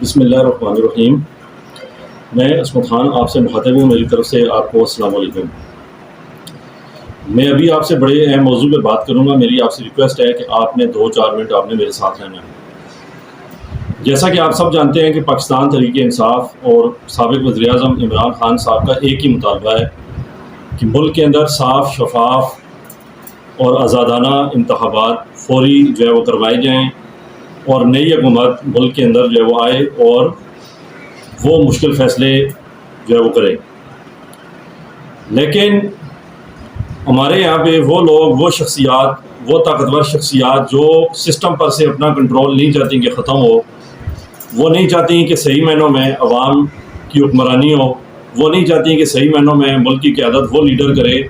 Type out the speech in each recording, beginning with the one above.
بسم اللہ الرحمن الرحیم۔ میں عصمت خان آپ سے مخاطب ہوں، میری طرف سے آپ کو السلام علیکم۔ میں ابھی آپ سے بڑے اہم موضوع پہ بات کروں گا۔ میری آپ سے ریکویسٹ ہے کہ آپ نے 2-4 منٹ آپ نے میرے ساتھ رہنا ہے۔ جیسا کہ آپ سب جانتے ہیں کہ پاکستان تحریک انصاف اور سابق وزیر اعظم عمران خان صاحب کا ایک ہی مطالبہ ہے کہ ملک کے اندر صاف، شفاف اور آزادانہ انتخابات فوری جو ہے وہ کروائے جائیں اور نئی حکومت ملک کے اندر جو ہے وہ آئے اور وہ مشکل فیصلے جو ہے وہ کرے۔ لیکن ہمارے یہاں پہ وہ لوگ، وہ شخصیات، وہ طاقتور شخصیات جو سسٹم پر سے اپنا کنٹرول نہیں چاہتی کہ ختم ہو، وہ نہیں چاہتی کہ صحیح معنوں میں عوام کی حکمرانی ہو، وہ نہیں چاہتی کہ صحیح معنوں میں ملک کی قیادت وہ لیڈر کرے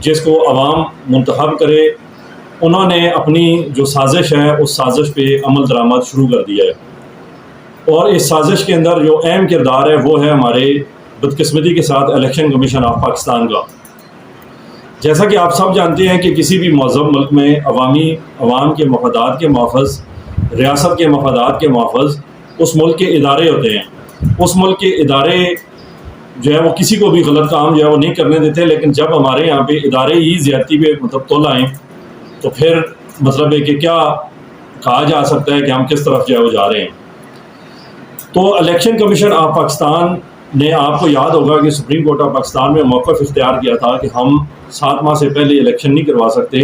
جس کو عوام منتخب کرے۔ انہوں نے اپنی جو سازش ہے اس سازش پہ عمل درآمد شروع کر دیا ہے، اور اس سازش کے اندر جو اہم کردار ہے وہ ہے ہمارے بدقسمتی کے ساتھ الیکشن کمیشن آف پاکستان کا۔ جیسا کہ آپ سب جانتے ہیں کہ کسی بھی مہذب ملک میں عوام کے مفادات کے محافظ، ریاست کے مفادات کے محافظ اس ملک کے ادارے ہوتے ہیں۔ اس ملک کے ادارے جو ہے وہ کسی کو بھی غلط کام جو ہے وہ نہیں کرنے دیتے، لیکن جب ہمارے یہاں پہ ادارے ہی زیادتی پہ تول آئیں تو پھر مطلب ہے کہ کیا کہا جا سکتا ہے کہ ہم کس طرف جو ہے وہ جا رہے ہیں۔ تو الیکشن کمیشن آف پاکستان نے، آپ کو یاد ہوگا کہ سپریم کورٹ آف پاکستان میں موقف اختیار کیا تھا کہ ہم 7 ماہ سے پہلے الیکشن نہیں کروا سکتے،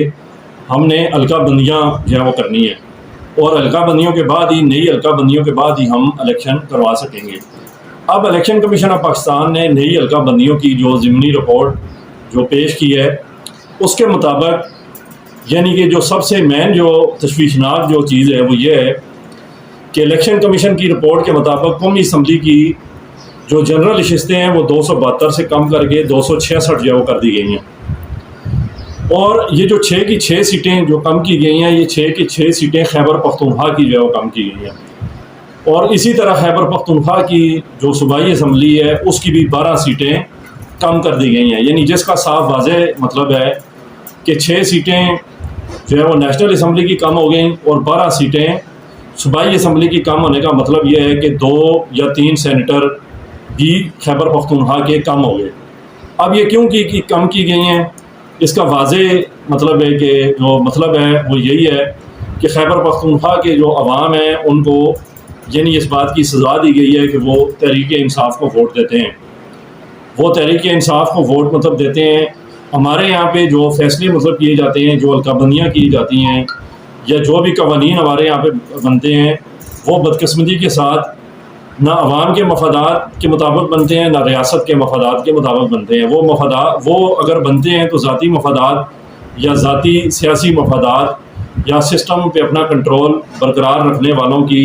ہم نے حلقہ بندیاں جو ہے وہ کرنی ہے، اور حلقہ بندیوں کے بعد ہی، نئی حلقہ بندیوں کے بعد ہی ہم الیکشن کروا سکیں گے۔ اب الیکشن کمیشن آف پاکستان نے نئی حلقہ بندیوں کی جو ضمنی رپورٹ جو پیش کی ہے اس کے مطابق، یعنی کہ جو سب سے مین جو تشویشناک جو چیز ہے وہ یہ ہے کہ الیکشن کمیشن کی رپورٹ کے مطابق قومی اسمبلی کی جو جنرل نشستیں ہیں وہ 272 سے کم کر کے 266 جو ہے وہ کر دی گئی ہیں، اور یہ جو 6 کی 6 سیٹیں جو کم کی گئی ہیں، یہ 6 کی 6 سیٹیں خیبر پختونخوا کی جو ہے وہ کم کی گئی ہیں، اور اسی طرح خیبر پختونخوا کی جو صوبائی اسمبلی ہے اس کی بھی 12 سیٹیں کم کر دی گئی ہیں۔ یعنی جس کا صاف واضح مطلب ہے کہ 6 سیٹیں جو ہے وہ نیشنل اسمبلی کی کم ہو گئیں اور 12 سیٹیں صوبائی اسمبلی کی کم ہونے کا مطلب یہ ہے کہ 2 یا 3 سینیٹر بھی خیبر پختونخوا کے کم ہو گئے۔ اب یہ کیوں کم کی گئی ہیں، اس کا واضح مطلب ہے کہ جو مطلب ہے وہ یہی ہے کہ خیبر پختونخوا کے جو عوام ہیں ان کو یعنی اس بات کی سزا دی گئی ہے کہ وہ تحریک انصاف کو ووٹ دیتے ہیں، وہ تحریک انصاف کو ووٹ مطلب دیتے ہیں۔ ہمارے یہاں پہ جو فیصلے مطلب کیے جاتے ہیں، جو حلقہ بندیاں کی جاتی ہیں یا جو بھی قوانین ہمارے یہاں پہ بنتے ہیں، وہ بدقسمتی کے ساتھ نہ عوام کے مفادات کے مطابق بنتے ہیں، نہ ریاست کے مفادات کے مطابق بنتے ہیں۔ وہ اگر بنتے ہیں تو ذاتی مفادات یا ذاتی سیاسی مفادات یا سسٹم پہ اپنا کنٹرول برقرار رکھنے والوں کی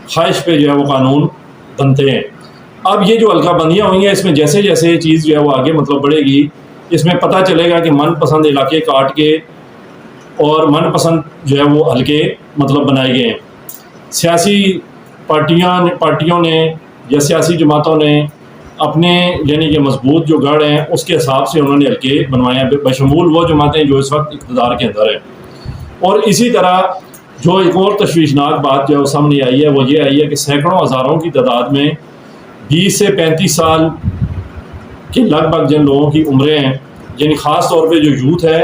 خواہش پہ جو ہے وہ قانون بنتے ہیں۔ اب یہ جو حلقہ بندیاں ہوئی ہیں، اس میں جیسے جیسے یہ چیز جو ہے وہ آگے مطلب بڑھے گی، اس میں پتہ چلے گا کہ من پسند علاقے کاٹ کے اور من پسند جو ہے وہ حلقے مطلب بنائے گئے ہیں۔ سیاسی پارٹیوں نے یا سیاسی جماعتوں نے اپنے یعنی کہ مضبوط جو گڑھ ہیں اس کے حساب سے انہوں نے حلقے بنوائے ہیں، بشمول وہ جماعتیں جو اس وقت اقتدار کے اندر ہیں۔ اور اسی طرح جو ایک اور تشویشناک بات جو ہے وہ سامنے آئی ہے وہ یہ آئی ہے کہ سینکڑوں ہزاروں کی تعداد میں 20 سے 35 سال کے لگ بھگ جن لوگوں کی عمریں ہیں، یعنی خاص طور پہ جو یوتھ ہے،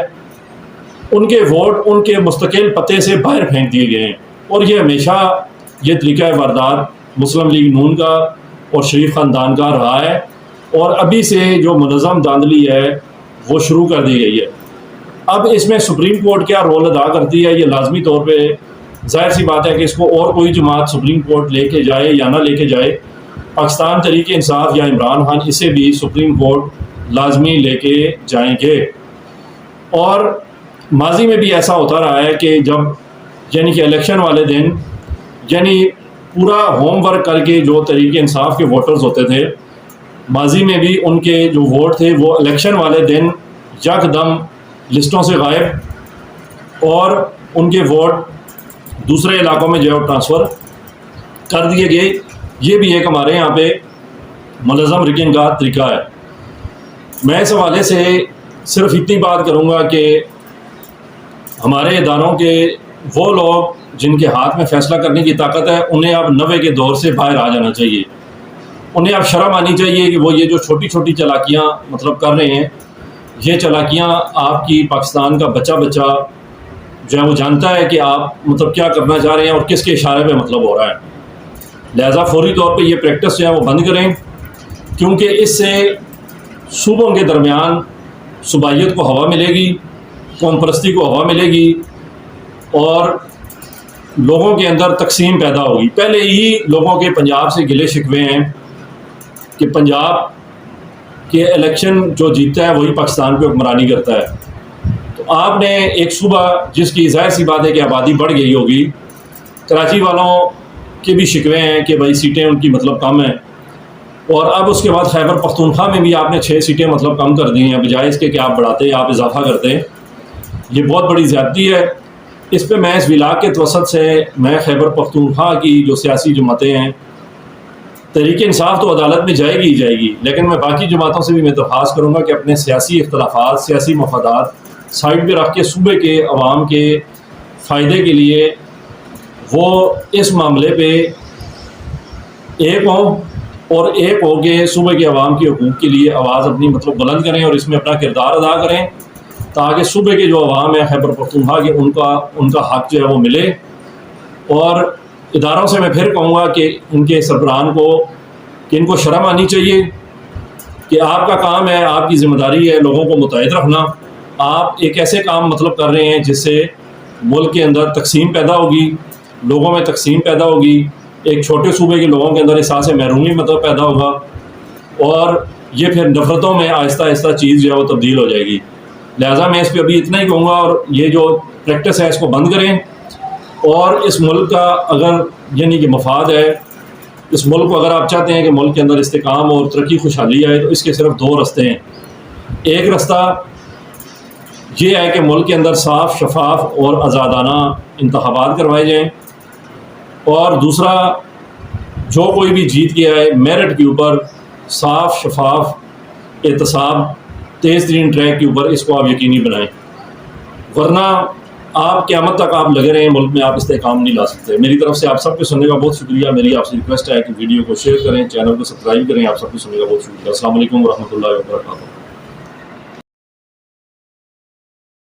ان کے ووٹ ان کے مستقل پتے سے باہر پھینک دیے گئے ہیں۔ اور یہ ہمیشہ یہ طریقہ واردات مسلم لیگ نون کا اور شریف خاندان کا رہا ہے، اور ابھی سے جو منظم دھاندلی ہے وہ شروع کر دی گئی ہے۔ اب اس میں سپریم کورٹ کیا رول ادا کرتی ہے، یہ لازمی طور پہ ظاہر سی بات ہے کہ اس کو اور کوئی جماعت سپریم کورٹ لے کے جائے یا نہ لے کے جائے، پاکستان تحریک انصاف یا عمران خان اسے بھی سپریم کورٹ لازمی لے کے جائیں گے۔ اور ماضی میں بھی ایسا ہوتا رہا ہے کہ جب یعنی کہ الیکشن والے دن یعنی پورا ہوم ورک کر کے جو تحریک انصاف کے ووٹرز ہوتے تھے، ماضی میں بھی ان کے جو ووٹ تھے وہ الیکشن والے دن یکدم لسٹوں سے غائب اور ان کے ووٹ دوسرے علاقوں میں جو ہے ٹرانسفر کر دیے گئے۔ یہ بھی ایک ہمارے یہاں پہ منظم ریگنگ کا طریقہ ہے۔ میں اس حوالے سے صرف اتنی بات کروں گا کہ ہمارے اداروں کے وہ لوگ جن کے ہاتھ میں فیصلہ کرنے کی طاقت ہے انہیں اب 90 کے دور سے باہر آ جانا چاہیے. انہیں اب شرم آنی چاہیے کہ وہ یہ جو چھوٹی چھوٹی چالاکیاں مطلب کر رہے ہیں، یہ چالاکیاں آپ کی پاکستان کا بچہ جو ہے وہ جانتا ہے کہ آپ مطلب کیا کرنا چاہ رہے ہیں اور کس کے اشارے پہ مطلب ہو رہا ہے. لہٰذا فوری طور پہ یہ پریکٹس جو ہے وہ بند کریں، کیونکہ اس سے صوبوں کے درمیان صوبائیت کو ہوا ملے گی، قوم پرستی کو ہوا ملے گی اور لوگوں کے اندر تقسیم پیدا ہوگی. پہلے ہی لوگوں کے پنجاب سے گلے شکوے ہیں کہ پنجاب کے الیکشن جو جیتتا ہے وہی پاکستان پہ حکمرانی کرتا ہے. تو آپ نے ایک صوبہ جس کی ظاہر سی بات ہے کہ آبادی بڑھ گئی ہوگی، کراچی والوں کے بھی شکوے ہیں کہ بھائی سیٹیں ان کی مطلب کم ہیں، اور اب اس کے بعد خیبر پختونخوا میں بھی آپ نے 6 سیٹیں مطلب کم کر دی ہیں، بجائے اس کے کہ آپ بڑھاتے آپ اضافہ کرتے. یہ بہت بڑی زیادتی ہے. اس پہ میں اس ولاگ کے توسط سے میں خیبر پختونخوا کی جو سیاسی جماعتیں ہیں، تحریک انصاف تو عدالت میں جائے گی، لیکن میں باقی جماعتوں سے بھی میں درخواست کروں گا کہ اپنے سیاسی اختلافات، سیاسی مفادات سائڈ پہ رکھ کے صوبے کے عوام کے فائدے کے لیے وہ اس معاملے پہ ایک ہوں اور ایک ہو کے صوبے کے عوام کے حقوق کے لیے آواز اپنی مطلب بلند کریں اور اس میں اپنا کردار ادا کریں، تاکہ صوبے کے جو عوام ہیں خیبر پختونخوا کے ان کا حق جو ہے وہ ملے. اور اداروں سے میں پھر کہوں گا کہ ان کے سربراہان کو کہ ان کو شرم آنی چاہیے کہ آپ کا کام ہے، آپ کی ذمہ داری ہے لوگوں کو متحد رکھنا. آپ ایک ایسے کام مطلب کر رہے ہیں جس سے ملک کے اندر تقسیم پیدا ہوگی، لوگوں میں تقسیم پیدا ہوگی، ایک چھوٹے صوبے کے لوگوں کے اندر احساس محرومی مطلب پیدا ہوگا، اور یہ پھر نفرتوں میں آہستہ آہستہ چیز جو ہے وہ تبدیل ہو جائے گی. لہٰذا میں اس پہ ابھی اتنا ہی کہوں گا، اور یہ جو پریکٹس ہے اس کو بند کریں. اور اس ملک کا اگر یعنی کہ مفاد ہے، اس ملک کو اگر آپ چاہتے ہیں کہ ملک کے اندر استحکام اور ترقی خوشحالی آئے، تو اس کے صرف 2 رستے ہیں. ایک رستہ یہ ہے کہ ملک کے اندر صاف، شفاف اور آزادانہ انتخابات کروائے جائیں، اور دوسرا جو کوئی بھی جیت کے آئے میرٹ کے اوپر صاف، شفاف احتساب تیز ترین ٹریک کے اوپر اس کو آپ یقینی بنائیں. ورنہ آپ قیامت تک آپ لگے رہے ہیں ملک میں، آپ استحکام نہیں لا سکتے. میری طرف سے آپ سب کو سننے کا بہت شکریہ. میری آپ سے ریکویسٹ ہے کہ ویڈیو کو شیئر کریں، چینل کو سبسکرائب کریں. آپ سب کو سننے کا بہت شکریہ. السلام علیکم ورحمۃ اللہ وبرکاتہ.